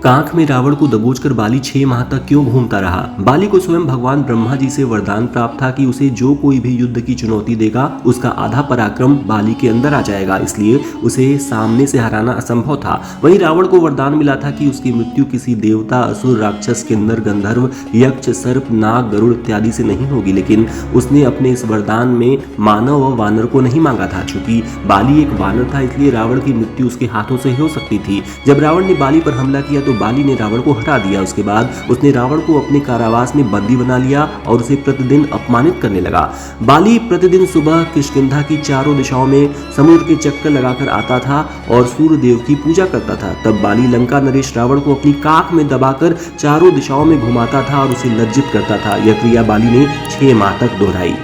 कांख में रावण को दबोचकर बाली 6 माह तक क्यों घूमता रहा? बाली को स्वयं भगवान ब्रह्मा जी से वरदान प्राप्त था कि उसे जो कोई भी युद्ध की चुनौती देगा उसका आधा पराक्रम बाली के अंदर आ जाएगा, इसलिए उसे सामने से हराना असंभव था। वहीं रावण को वरदान मिला था कि उसकी मृत्यु किसी देवता, असुर, राक्षस, किन्नर, गंधर्व, यक्ष, सर्प, नाग, गरुड़ इत्यादि से नहीं होगी, लेकिन उसने अपने इस वरदान में मानव व वानर को नहीं मांगा था। चूंकि बाली एक वानर था, इसलिए रावण की मृत्यु उसके हाथों से हो सकती थी। जब रावण ने बाली पर हमला किया तो बाली ने रावण को हटा दिया। उसके बाद उसने रावण को अपने कारावास में बंदी बना लिया और उसे प्रतिदिन अपमानित करने लगा। बाली प्रतिदिन सुबह किष्किंधा की चारों दिशाओं में समुद्र के चक्कर लगाकर आता था और सूर्य देव की पूजा करता था। तब बाली लंका नरेश रावण को अपनी काख में दबाकर चारों दिशाओं में घुमाता था और उसे लज्जित करता था। यह क्रिया बाली ने 6 माह तक दोहराई।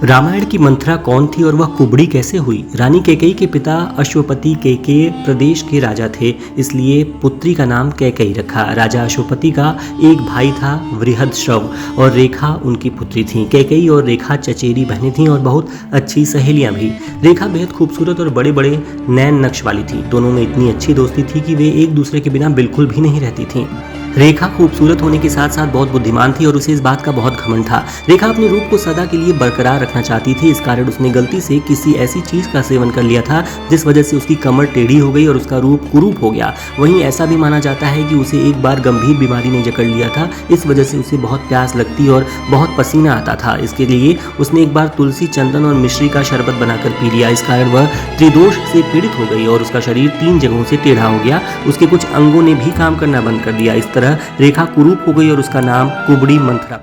रामायण की मंथरा कौन थी और वह कुबड़ी कैसे हुई? रानी कैकेयी के पिता अश्वपति कैकेय प्रदेश के राजा थे, इसलिए पुत्री का नाम कैकेयी रखा। राजा अश्वपति का एक भाई था वृहदश्रव और रेखा उनकी पुत्री थी। कैकेयी और रेखा चचेरी बहनें थीं और बहुत अच्छी सहेलियां भी। रेखा बेहद खूबसूरत और बड़े बड़े नैन नक्श वाली थी। दोनों में इतनी अच्छी दोस्ती थी कि वे एक दूसरे के बिना बिल्कुल भी नहीं रहती थीं। रेखा खूबसूरत होने के साथ साथ बहुत बुद्धिमान थी और उसे इस बात का बहुत घमंड था। रेखा अपने रूप को सदा के लिए बरकरार रखना चाहती थी। इस कारण उसने गलती से किसी ऐसी चीज का सेवन कर लिया था जिस वजह से उसकी कमर टेढ़ी हो गई और उसका रूप कुरूप हो गया। वहीं ऐसा भी माना जाता है कि उसे एक बार गंभीर बीमारी ने जकड़ लिया था। इस वजह से उसे बहुत प्यास लगती और बहुत पसीना आता था। इसके लिए उसने एक बार तुलसी, चंदन और मिश्री का शरबत बनाकर पी लिया। इस कारण वह त्रिदोष से पीड़ित हो गई और उसका शरीर 3 जगहों से टेढ़ा हो गया। उसके कुछ अंगों ने भी काम करना बंद कर दिया। इस तरह रेखा कुरूप हो गई और उसका नाम कुबड़ी मंथरा।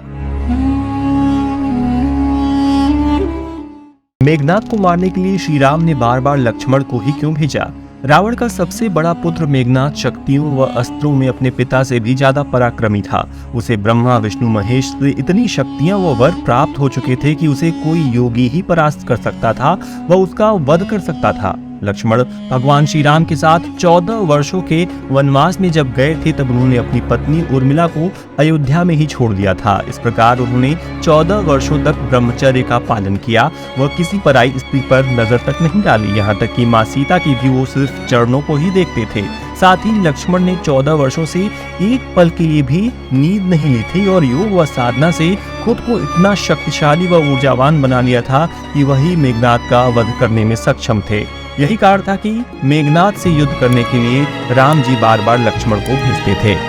मेघनाद को मारने के लिए श्री राम ने बार बार लक्ष्मण को ही क्यों भेजा? रावण का सबसे बड़ा पुत्र मेघनाद शक्तियों व अस्त्रों में अपने पिता से भी ज्यादा पराक्रमी था। उसे ब्रह्मा, विष्णु, महेश से इतनी शक्तियां व वर प्राप्त हो चुके थे कि उसे कोई योगी ही परास्त कर सकता था व उसका वध कर सकता था। लक्ष्मण भगवान श्री राम के साथ 14 वर्षों के वनवास में जब गए थे तब उन्होंने अपनी पत्नी उर्मिला को अयोध्या में ही छोड़ दिया था। इस प्रकार उन्होंने 14 वर्षों तक ब्रह्मचर्य का पालन किया। वह किसी पराई स्त्री पर नजर तक नहीं डाली, यहाँ तक कि माँ सीता की भी वो सिर्फ चरणों को ही देखते थे। साथ ही लक्ष्मण ने 14 वर्षों से एक पल के लिए भी नींद नहीं ली थी और योग व साधना से खुद को इतना शक्तिशाली व ऊर्जावान बना लिया था कि वही मेघनाद का वध करने में सक्षम थे। यही कारण था कि मेघनाद से युद्ध करने के लिए राम जी बार बार लक्ष्मण को भेजते थे।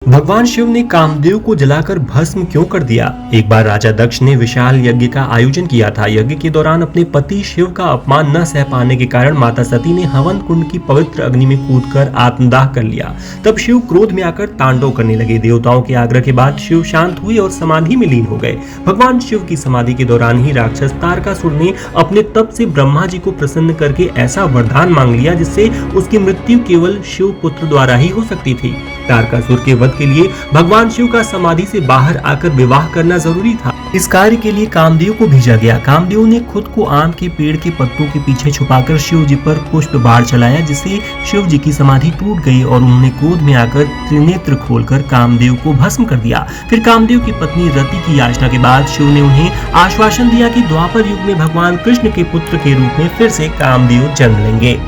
भगवान शिव ने कामदेव को जलाकर भस्म क्यों कर दिया? एक बार राजा दक्ष ने विशाल यज्ञ का आयोजन किया था। यज्ञ के दौरान अपने पति शिव का अपमान न सह पाने के कारण माता सती ने हवन कुंड की पवित्र अग्नि में कूदकर आत्मदाह कर लिया। तब शिव क्रोध में आकर तांडव करने लगे। देवताओं के आग्रह के बाद शिव शांत हुए और समाधि में लीन हो गए। भगवान शिव की समाधि के दौरान ही राक्षस तारकासुर ने अपने तप से ब्रह्मा जी को प्रसन्न करके ऐसा वरदान मांग लिया जिससे उसकी मृत्यु केवल शिव पुत्र द्वारा ही हो सकती थी। तारकासुर के वध के लिए भगवान शिव का समाधि से बाहर आकर विवाह करना जरूरी था। इस कार्य के लिए कामदेव को भेजा गया। कामदेव ने खुद को आम के पेड़ के पत्तों के पीछे छुपाकर शिव जी पर पुष्प बाण चलाया, जिससे शिव जी की समाधि टूट गई और उन्होंने क्रोध में आकर त्रिनेत्र खोलकर कामदेव को भस्म कर दिया। फिर कामदेव की पत्नी रति की याचना के बाद शिव ने उन्हें आश्वासन दिया कि द्वापर युग में भगवान कृष्ण के पुत्र के रूप में फिर से कामदेव जन्म लेंगे।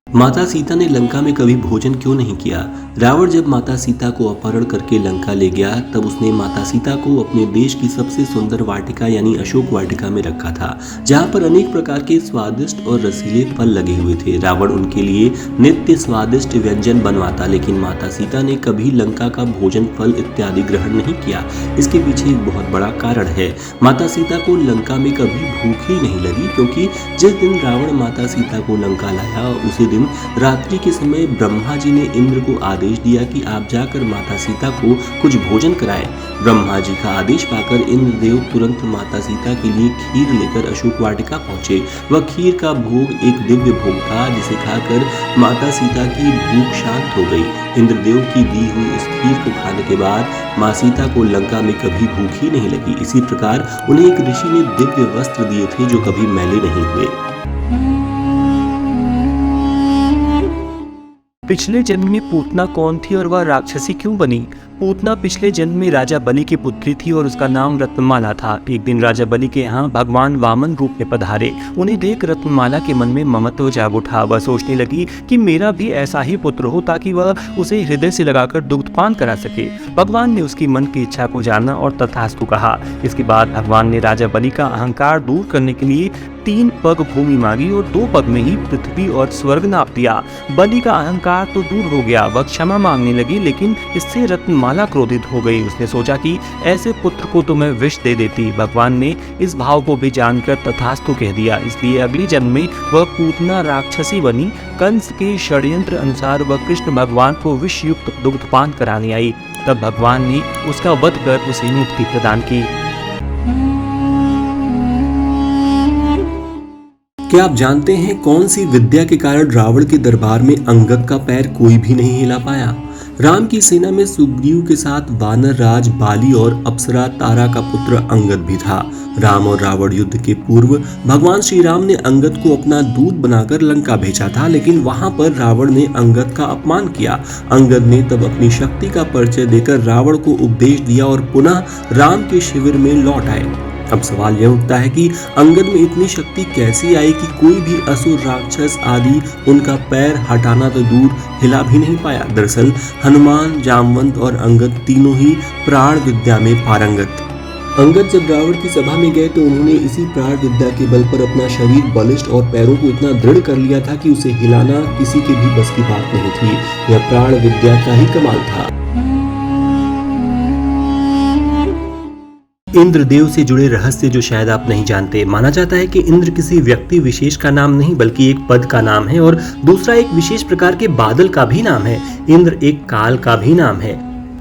माता सीता ने लंका में कभी भोजन क्यों नहीं किया? रावण जब माता सीता को अपहरण करके लंका ले गया तब उसने माता सीता को अपने देश की सबसे सुंदर वाटिका यानी अशोक वाटिका में रखा था, जहाँ पर अनेक प्रकार के स्वादिष्ट और रसीले फल लगे हुए थे। रावण उनके लिए नित्य स्वादिष्ट व्यंजन बनवाता, लेकिन माता सीता ने कभी लंका का भोजन, फल इत्यादि ग्रहण नहीं किया। इसके पीछे एक बहुत बड़ा कारण है। माता सीता को लंका में कभी भूख ही नहीं लगी, क्योंकि जिस दिन रावण माता सीता को लंका लाया उसी दिन रात्रि के समय ब्रह्मा जी ने इंद्र को आदेश दिया कि आप जाकर माता सीता को कुछ भोजन कराएं। ब्रह्मा जी का आदेश पाकर इंद्रदेव तुरंत माता सीता के लिए खीर लेकर अशोक वाटिका पहुंचे। वह खीर का भोग एक दिव्य भोग था जिसे खाकर माता सीता की भूख शांत हो गई। इंद्रदेव की दी हुई इस खीर को खाने के बाद माँ सीता को लंका में कभी भूख ही नहीं लगी। इसी प्रकार उन्हें एक ऋषि ने दिव्य वस्त्र दिए थे जो कभी मैले नहीं हुए। पिछले जन्म में पूतना कौन थी और वह राक्षसी क्यों बनी? पूतना पिछले जन्म में राजा बलि की पुत्री थी और उसका नाम रत्नमाला था। एक दिन राजा बलि के यहाँ भगवान वामन रूप में पधारे। उन्हें देख रत्नमाला के मन में ममत्व जाग उठा। वह सोचने लगी कि मेरा भी ऐसा ही पुत्र हो ताकि वह उसे हृदय से लगाकर दुग्धपान करा सके। भगवान ने उसकी मन की इच्छा को जाना और तथास्तु कहा। इसके बाद भगवान ने राजा बलि का अहंकार दूर करने के लिए 3 पग भूमि मांगी और 2 पग में ही पृथ्वी और स्वर्ग नाप दिया। बलि का अहंकार तो दूर हो गया। वह क्षमा मांगने लगी, लेकिन इससे रत्नमाला क्रोधित हो गई। उसने सोचा कि ऐसे पुत्र को तो मैं विष दे देती। भगवान ने इस भाव को भी जानकर तथास्तु कह दिया। इसलिए अगले जन्म में वह पूतना राक्षसी बनी। कंस के षड्यंत्र अनुसार वह कृष्ण भगवान को विष युक्त दुग्धपान कराने आई। तब भगवान ने उसका वध कर उसे मुक्ति प्रदान की। क्या आप जानते हैं कौन सी विद्या के कारण रावण के दरबार में अंगद का पैर कोई भी नहीं हिला पाया? राम की सेना में सुग्रीव के साथ वानर राज बाली और अप्सरा तारा का पुत्र अंगद भी था। राम और रावण युद्ध के पूर्व भगवान श्री राम ने अंगद को अपना दूत बनाकर लंका भेजा था, लेकिन वहां पर रावण ने अंगद का अपमान किया। अंगद ने तब अपनी शक्ति का परिचय देकर रावण को उपदेश दिया और पुनः राम के शिविर में लौट आए। अब सवाल यह उठता है कि अंगद में इतनी शक्ति कैसी आई कि कोई भी असुर राक्षस आदि उनका पैर हटाना तो दूर हिला भी नहीं पाया। दरअसल हनुमान, जामवंत और अंगद तीनों ही प्राण विद्या में पारंगत। अंगद जब रावण की सभा में गए तो उन्होंने इसी प्राण विद्या के बल पर अपना शरीर बलिष्ठ और पैरों को इतना दृढ़ कर लिया था कि उसे हिलाना किसी के भी बस की बात नहीं थी। यह प्राण विद्या का ही कमाल था। इंद्रदेव से जुड़े रहस्य जो शायद आप नहीं जानते। माना जाता है कि इंद्र किसी व्यक्ति विशेष का नाम नहीं बल्कि एक पद का नाम है और दूसरा एक विशेष प्रकार के बादल का भी नाम है। इंद्र एक काल का भी नाम है।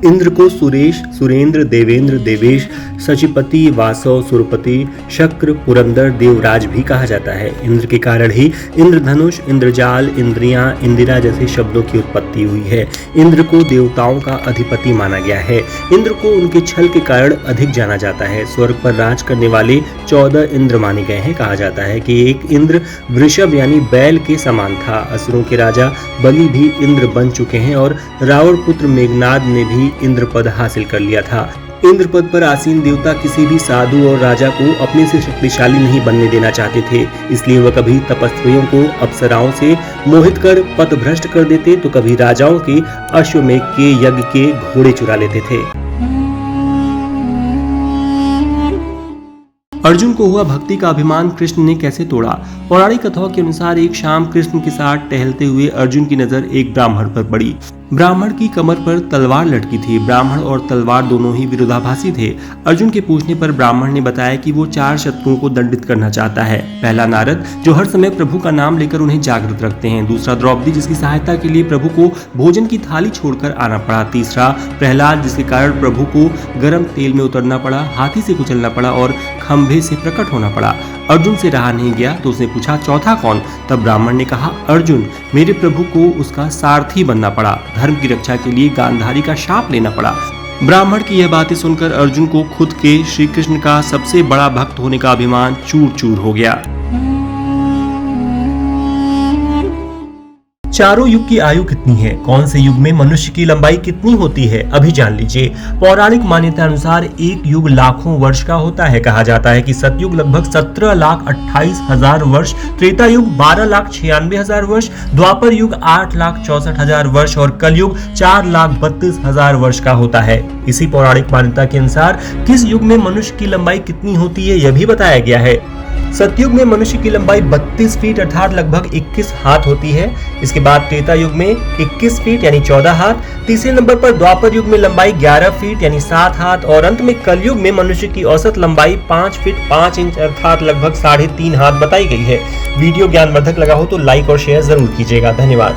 इंद्र को सुरेश, सुरेंद्र, देवेंद्र, देवेश, सचिपति, वासव, सुरपति, शक्र, पुरंदर, देवराज भी कहा जाता है। इंद्र के कारण ही इंद्रधनुष, इंद्रजाल, इंद्रियां, इंदिरा जैसे शब्दों की उत्पत्ति हुई है। इंद्र को देवताओं का अधिपति माना गया है। इंद्र को उनके छल के कारण अधिक जाना जाता है। स्वर्ग पर राज करने वाले 14 इंद्र माने गए हैं। कहा जाता है कि एक इंद्र वृषभ यानी बैल के समान था। असुरों के राजा बलि भी इंद्र बन चुके हैं और रावण पुत्र मेघनाद ने भी इंद्र पद हासिल कर लिया था। इंद्र पद पर आसीन देवता किसी भी साधु और राजा को अपने से शक्तिशाली नहीं बनने देना चाहते थे। इसलिए वह कभी तपस्वियों को अप्सराओं से मोहित कर पथभ्रष्ट कर देते तो कभी राजाओं के अश्वमेघ के यज्ञ के घोड़े चुरा लेते थे। अर्जुन को हुआ भक्ति का अभिमान कृष्ण ने कैसे तोड़ा? पौराणिक कथाओं के अनुसार एक शाम कृष्ण के साथ टहलते हुए अर्जुन की नजर एक ब्राह्मण पर पड़ी। ब्राह्मण की कमर पर तलवार लटकी थी। ब्राह्मण और तलवार दोनों ही विरोधाभासी थे। अर्जुन के पूछने पर ब्राह्मण ने बताया कि वो 4 शत्रुओं को दंडित करना चाहता है। पहला नारद, जो हर समय प्रभु का नाम लेकर उन्हें जागृत रखते हैं। दूसरा द्रौपदी, जिसकी सहायता के लिए प्रभु को भोजन की थाली छोड़कर आना पड़ा। तीसरा प्रहलाद, जिसके कारण प्रभु को गर्म तेल में उतरना पड़ा, हाथी से कुचलना पड़ा और खंभे से प्रकट होना पड़ा। अर्जुन से रहा नहीं गया तो उसने पूछा चौथा कौन? तब ब्राह्मण ने कहा अर्जुन, मेरे प्रभु को उसका सारथी बनना पड़ा। धर्म की रक्षा के लिए गांधारी का शाप लेना पड़ा। ब्राह्मण की यह बातें सुनकर अर्जुन को खुद के श्री कृष्ण का सबसे बड़ा भक्त होने का अभिमान चूर चूर हो गया। चारों युग की आयु कितनी है? कौन से युग में मनुष्य की लंबाई कितनी होती है? अभी जान लीजिए। पौराणिक मान्यता अनुसार एक युग लाखों वर्ष का होता है। कहा जाता है कि सतयुग लगभग 17,28,000 वर्ष, त्रेता युग 12,96,000 वर्ष, द्वापर युग 8,64,000 वर्ष और कलयुग 4,32,000 वर्ष का होता है। इसी पौराणिक मान्यता के अनुसार किस युग में मनुष्य की लंबाई कितनी होती है यह भी बताया गया है। सतयुग में मनुष्य की लंबाई 32 फीट अर्थात लगभग 21 हाथ होती है। इसके बाद त्रेता युग में 21 फीट यानी 14 हाथ, तीसरे नंबर पर द्वापर युग में लंबाई 11 फीट यानी 7 हाथ और अंत में कलयुग में मनुष्य की औसत लंबाई 5 फीट 5 इंच अर्थात लगभग 3.5 हाथ बताई गई है। वीडियो ज्ञानवर्धक लगा हो तो लाइक और शेयर जरूर कीजिएगा। धन्यवाद।